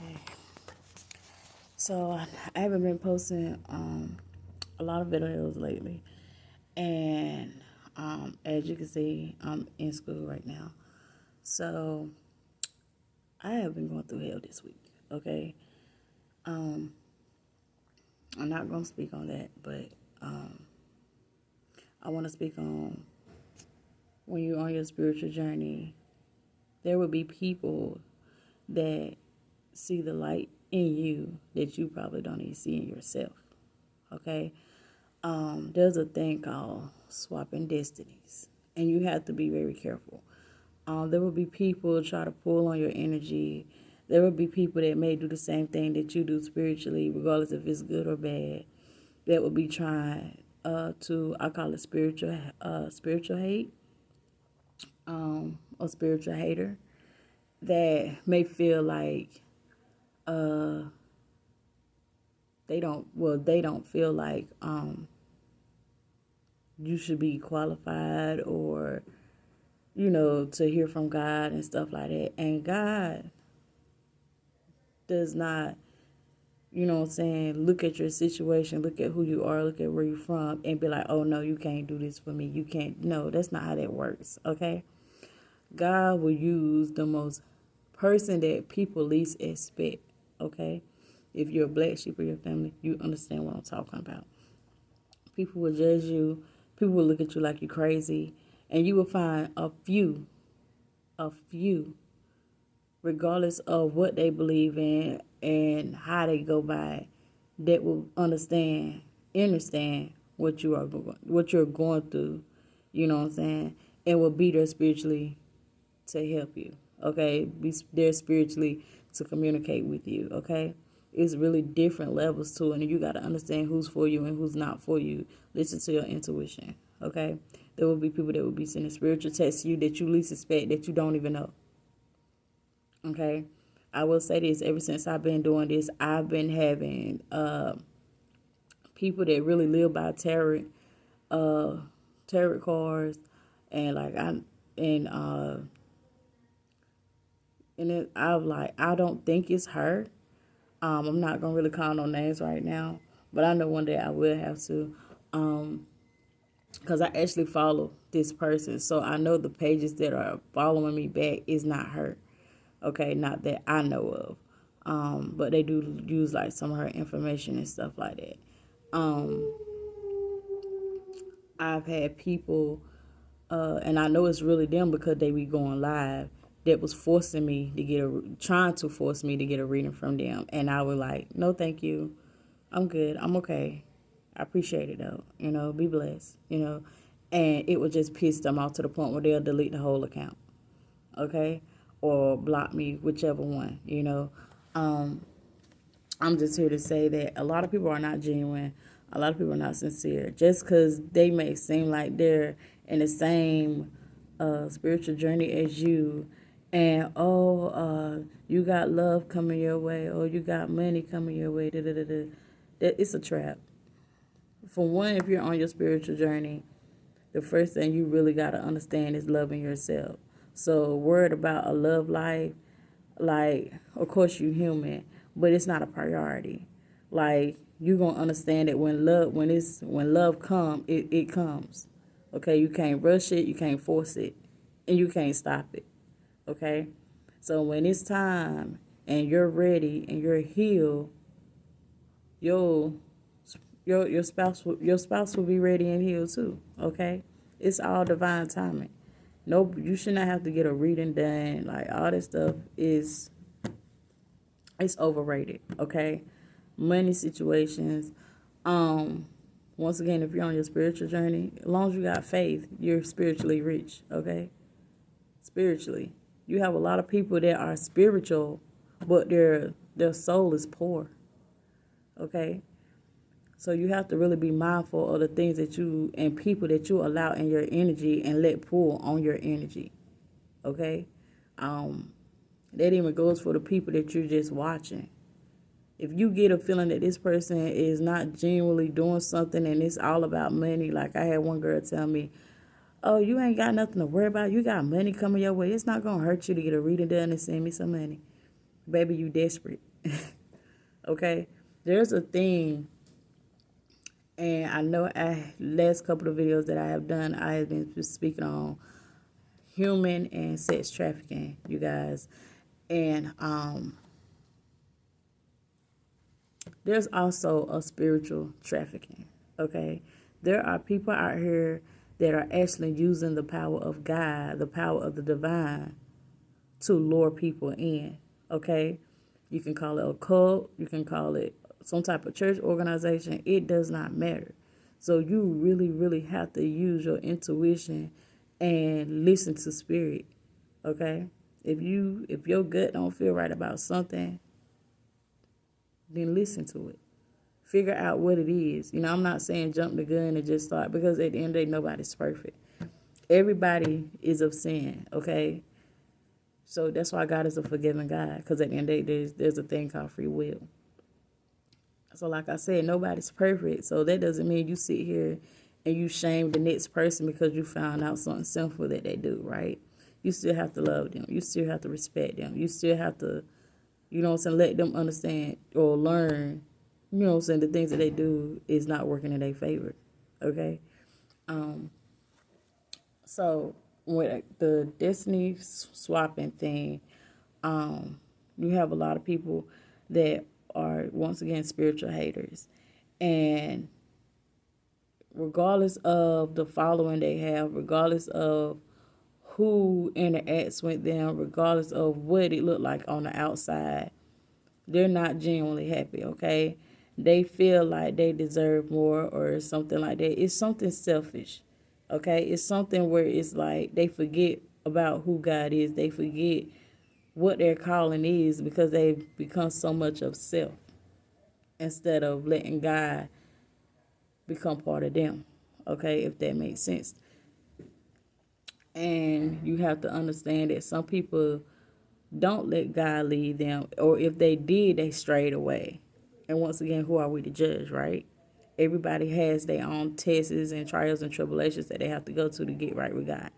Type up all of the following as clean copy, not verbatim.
Okay. So I haven't been posting a lot of videos lately, and as you can see, I'm in school right now. So I have been going through hell this week. Okay. Um, I'm not gonna speak on that, but I want to speak on when you're on your spiritual journey. There will be people that see the light in you that you probably don't even see in yourself. Okay. There's a thing called swapping destinies, and you have to be very careful. There will be people try to pull on your energy. There will be people that may do the same thing that you do spiritually, regardless if it's good or bad. That will be trying to, I call it spiritual hate, or spiritual hater, that may feel like they don't feel like you should be qualified, or to hear from God and stuff like that. And God does not, what I'm saying, look at your situation, look at who you are, look at where you're from, and be like, oh no, you can't do this for me. You can't. No, that's not how that works. Okay. God will use the most person that people least expect. Okay. If you're a black sheep of your family, you understand what I'm talking about. People will judge you. People will look at you like you're crazy. And you will find a few, regardless of what they believe in and how they go by, that will understand what you're going through, you know what I'm saying, and will be there spiritually to help you. Okay, be there spiritually to communicate with you. Okay, it's really different levels to it, and you got to understand who's for you and who's not for you. Listen to your intuition. Okay, there will be people that will be sending spiritual texts to you that you least expect, that you don't even know. Okay, I will say this: ever since I've been doing this, I've been having people that really live by tarot cards, and like I don't think it's her. I'm not gonna really call no names right now, but I know one day I will have to, because I actually follow this person, so I know the pages that are following me back is not her. Okay, not that I know of, but they do use like some of her information and stuff like that. Um, I've had people, and I know it's really them because they be going live, that was trying to force me to get a reading from them, and I was like, no, thank you, I'm good, I'm okay, I appreciate it though, be blessed, and it would just piss them off to the point where they'll delete the whole account, okay, or block me, whichever one, I'm just here to say that a lot of people are not genuine. A lot of people are not sincere. Just because they may seem like they're in the same spiritual journey as you, and you got love coming your way, or you got money coming your way, that it's a trap. For one, if you're on your spiritual journey, the first thing you really got to understand is loving yourself. So worried about a love life, like, of course you human, but it's not a priority. Like, you gonna understand that when love come, it comes. Okay, you can't rush it, you can't force it, and you can't stop it. Okay, so when it's time and you're ready and you're healed, you'll your spouse will be ready and healed too. Okay, it's all divine timing. No, you should not have to get a reading done. Like, all this stuff is, it's overrated. Okay, money situations. Once again, if you're on your spiritual journey, as long as you got faith, you're spiritually rich. Okay, spiritually, you have a lot of people that are spiritual, but their soul is poor. Okay, so you have to really be mindful of the things that you and people that you allow in your energy and let pull on your energy. Okay? That even goes for the people that you're just watching. If you get a feeling that this person is not genuinely doing something and it's all about money, like I had one girl tell me, oh, you ain't got nothing to worry about. You got money coming your way. It's not going to hurt you to get a reading done and send me some money. Baby, you desperate. Okay? There's a thing, and I know last couple of videos that I have done, I have been speaking on human and sex trafficking, you guys. And there's also a spiritual trafficking, okay? There are people out here that are actually using the power of God, the power of the divine, to lure people in, okay? You can call it a cult, you can call it some type of church organization, it does not matter. So you really, really have to use your intuition and listen to spirit, okay? If your gut don't feel right about something, then listen to it. Figure out what it is. You know, I'm not saying jump the gun and just start, because at the end of the day, nobody's perfect. Everybody is of sin, okay? So that's why God is a forgiving God, because at the end of the day, there's a thing called free will. So like I said, nobody's perfect. So that doesn't mean you sit here and you shame the next person because you found out something sinful that they do, right? You still have to love them. You still have to respect them. You still have to, you know what I'm saying, let them understand or learn, you know what I'm saying, the things that they do is not working in their favor, okay? So with the destiny swapping thing, you have a lot of people that are, once again, spiritual haters. And regardless of the following they have, regardless of who interacts with them, regardless of what it looked like on the outside, they're not genuinely happy, okay? They feel like they deserve more or something like that. It's something selfish, okay? It's something where it's like they forget about who God is. They forget what their calling is because they've become so much of self instead of letting God become part of them, okay, if that makes sense. And you have to understand that some people don't let God lead them, or if they did, they strayed away. And once again, who are we to judge, right? Everybody has their own tests and trials and tribulations that they have to go to get right with God.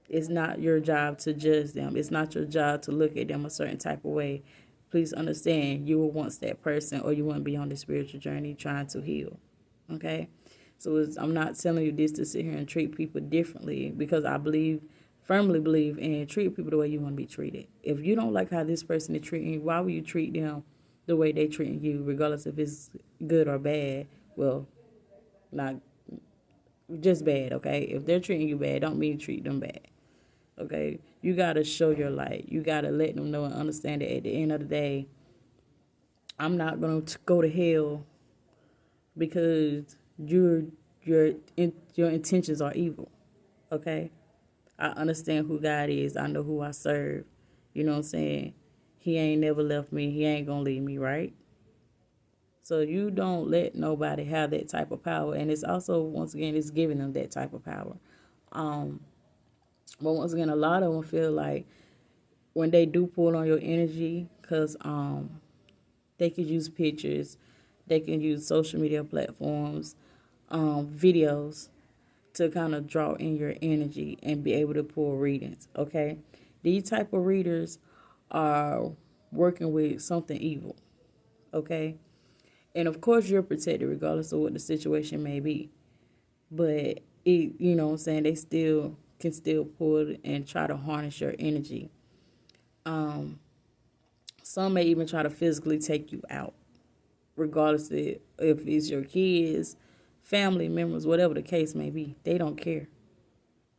It's not your job to judge them. It's not your job to look at them a certain type of way. Please understand, you were once that person, or you wouldn't be on the spiritual journey trying to heal. Okay? So I'm not telling you this to sit here and treat people differently, because I firmly believe in treat people the way you want to be treated. If you don't like how this person is treating you, why would you treat them the way they treating you, regardless if it's good or bad? Well, not just bad, okay? If they're treating you bad, don't mean treat them bad. Okay, you gotta show your light. You gotta let them know and understand that at the end of the day, I'm not gonna go to hell because your intentions are evil. Okay, I understand who God is. I know who I serve. You know what I'm saying? He ain't never left me. He ain't gonna leave me, right? So you don't let nobody have that type of power, and it's also, once again, it's giving them that type of power. But once again, a lot of them feel like when they do pull on your energy, because they could use pictures, they can use social media platforms, videos to kind of draw in your energy and be able to pull readings, okay? These type of readers are working with something evil, okay? And of course you're protected regardless of what the situation may be. But it, you know what I'm saying, they still can still pull and try to harness your energy. Some may even try to physically take you out, regardless of if it's your kids, family members, whatever the case may be. They don't care.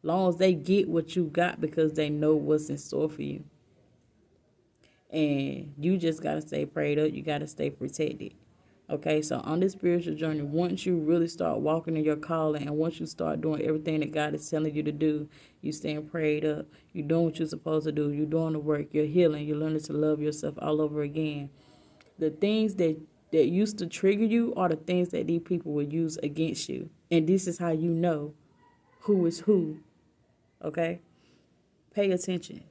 Long as they get what you got, because they know what's in store for you. And you just got to stay prayed up. You got to stay protected. Okay, so on this spiritual journey, once you really start walking in your calling, and once you start doing everything that God is telling you to do, you staying prayed up, you're doing what you're supposed to do, you're doing the work, you're healing, you're learning to love yourself all over again. The things that used to trigger you are the things that these people will use against you. And this is how you know who is who, okay? Pay attention.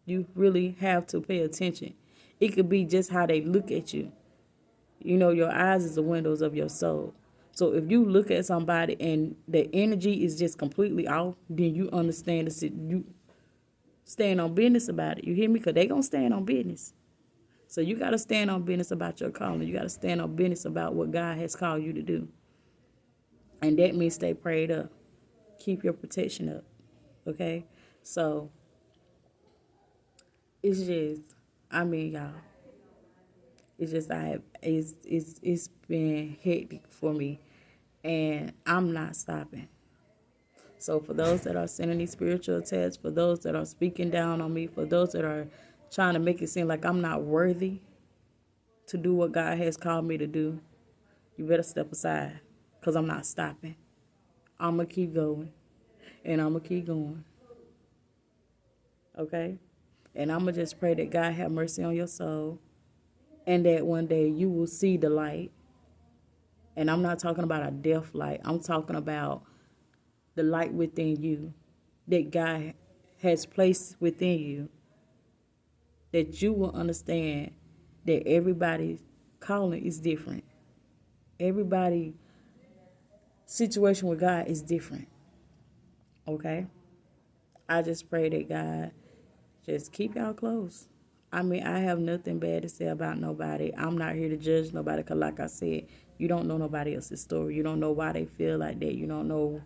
You really have to pay attention. It could be just how they look at you. You know, your eyes is the windows of your soul. So if you look at somebody and the energy is just completely off, then you understand you stand on business about it. You hear me? Because they going to stand on business. So you got to stand on business about your calling. You got to stand on business about what God has called you to do. And that means stay prayed up. Keep your protection up. Okay? So it's just, I mean, y'all, it's just it's been hectic for me, and I'm not stopping. So for those that are sending these spiritual attacks, for those that are speaking down on me, for those that are trying to make it seem like I'm not worthy to do what God has called me to do, you better step aside, because I'm not stopping. I'm going to keep going, and I'm going to keep going. Okay? And I'm going to just pray that God have mercy on your soul, and that one day you will see the light. And I'm not talking about a deaf light. I'm talking about the light within you that God has placed within you, that you will understand that everybody's calling is different. Everybody's situation with God is different. Okay? I just pray that God just keep y'all close. I mean, I have nothing bad to say about nobody. I'm not here to judge nobody because, like I said, you don't know nobody else's story. You don't know why they feel like that. You don't know,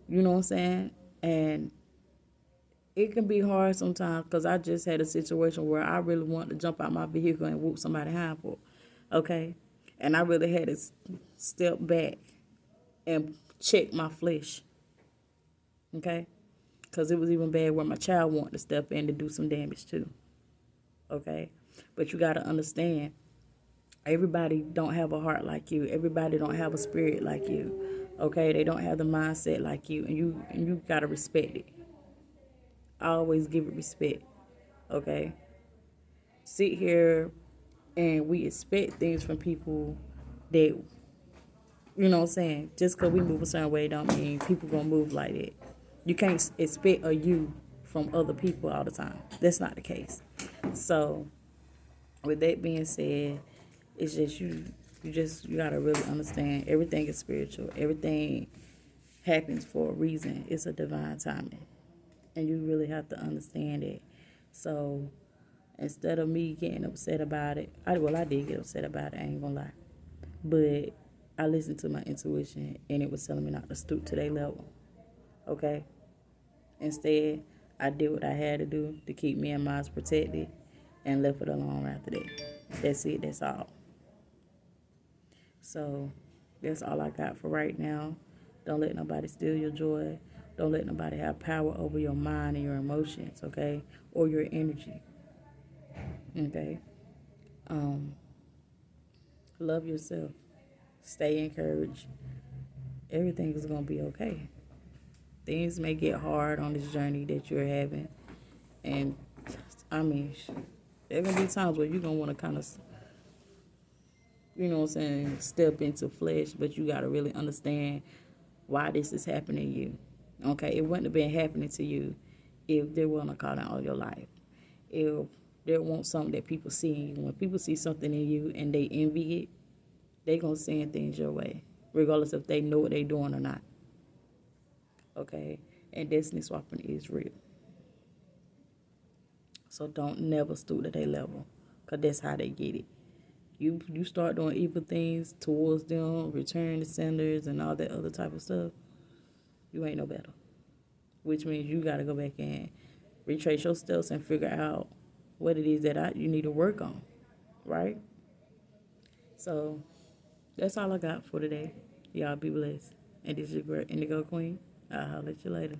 you know what I'm saying? And it can be hard sometimes because I just had a situation where I really wanted to jump out my vehicle and whoop somebody's hind, okay? And I really had to step back and check my flesh, okay? Because it was even bad where my child wanted to step in to do some damage too, okay? But you got to understand, everybody don't have a heart like you. Everybody don't have a spirit like you, okay? They don't have the mindset like you, and you got to respect it. I always give it respect, okay? Sit here and we expect things from people that, you know what I'm saying, just because we move a certain way don't mean people gonna move like that. You can't expect a you from other people all the time. That's not the case. So with that being said, it's just you gotta really understand everything is spiritual. Everything happens for a reason. It's a divine timing. And you really have to understand it. So instead of me getting upset about it, I did get upset about it, I ain't gonna lie. But I listened to my intuition and it was telling me not to stoop to their level. Okay? Instead, I did what I had to do to keep me and mine protected and left it alone after that. That's it, that's all. So that's all I got for right now. Don't let nobody steal your joy. Don't let nobody have power over your mind and your emotions, okay? Or your energy. Okay? Love yourself. Stay encouraged. Everything is going to be okay. Things may get hard on this journey that you're having. And, I mean, there going to be times where you're going to want to kind of, you know what I'm saying, step into flesh. But you got to really understand why this is happening to you. Okay? It wouldn't have been happening to you if there wasn't a calling all your life. If there wasn't something that people see in you. When people see something in you and they envy it, they going to send things your way, regardless if they know what they're doing or not. Okay? And destiny swapping is real. So don't never stoop to their level, because that's how they get it. You start doing evil things towards them, return the senders and all that other type of stuff, you ain't no better. Which means you got to go back and retrace your steps and figure out what it is that you need to work on, right? So that's all I got for today. Y'all be blessed. And this is your girl, Indigo Queen. I'll holler at you later.